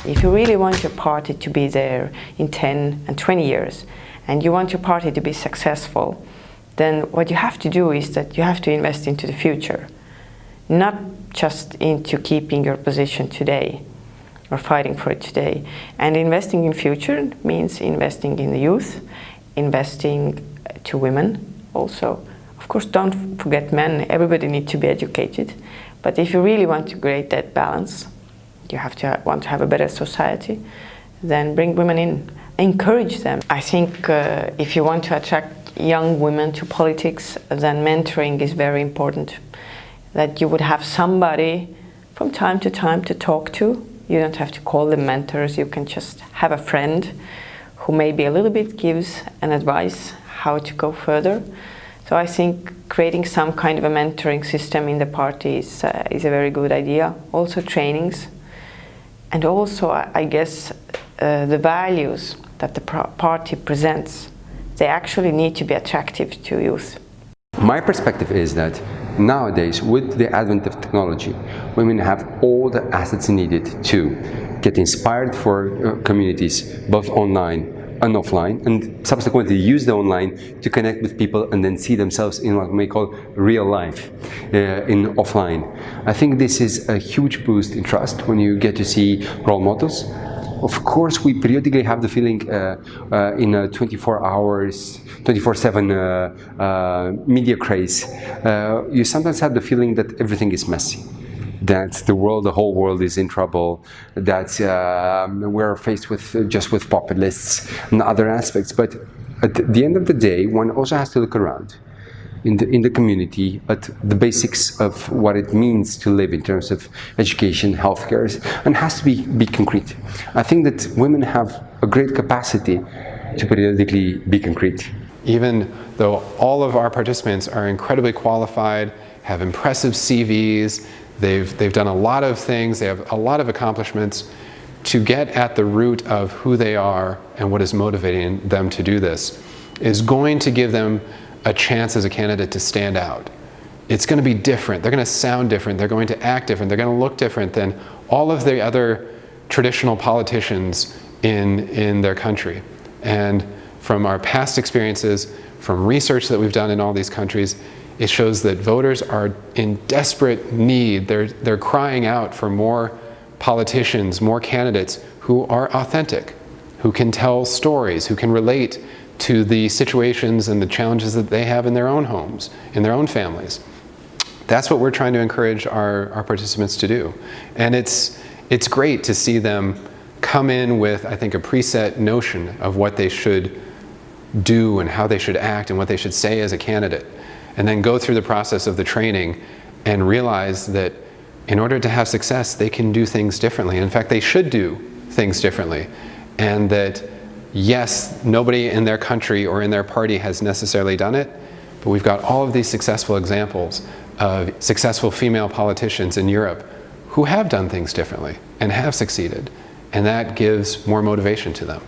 If you really want your party to be there in 10 and 20 years, and you want your party to be successful, then what you have to do is that you have to invest into the future, not just into keeping your position today or fighting for it today. And investing in future means investing in the youth, investing to women also. Of course, don't forget men. Everybody needs to be educated. But if you really want to create that balance, you have to want to have a better society, then bring women in, encourage them. I think if you want to attract young women to politics, then mentoring is very important. That you would have somebody from time to talk to. You don't have to call them mentors. You can just have a friend who maybe a little bit gives an advice how to go further. So I think creating some kind of a mentoring system in the party is a very good idea. Also trainings. And also, I guess, the values that the party presents, they actually need to be attractive to youth. My perspective is that nowadays, with the advent of technology, women have all the assets needed to get inspired for communities, both online and offline, and subsequently use the online to connect with people and then see themselves in what we may call real life in offline. I think this is a huge boost in trust when you get to see role models. Of course, we periodically have the feeling in a 24/7 media craze, you sometimes have the feeling that everything is messy. That the whole world is in trouble, that we're faced with with populists and other aspects. But at the end of the day, one also has to look around in the community at the basics of what it means to live in terms of education, healthcare, and has to be concrete. I think that women have a great capacity to periodically be concrete. Even though all of our participants are incredibly qualified, have impressive CVs, they've done a lot of things, they have a lot of accomplishments, to get at the root of who they are and what is motivating them to do this is going to give them a chance as a candidate to stand out. It's going to be different. They're going to sound different. They're going to act different. They're going to look different than all of the other traditional politicians in their country. And from our past experiences, from research that we've done in all these countries, it shows that voters are in desperate need. They're crying out for more politicians, more candidates who are authentic, who can tell stories, who can relate to the situations and the challenges that they have in their own homes, in their own families. That's what we're trying to encourage our participants to do. And it's great to see them come in with, I think, a preset notion of what they should do and how they should act and what they should say as a candidate, and then go through the process of the training and realize that in order to have success, they can do things differently. In fact, they should do things differently. And that, yes, nobody in their country or in their party has necessarily done it, but we've got all of these successful examples of successful female politicians in Europe who have done things differently and have succeeded. And that gives more motivation to them.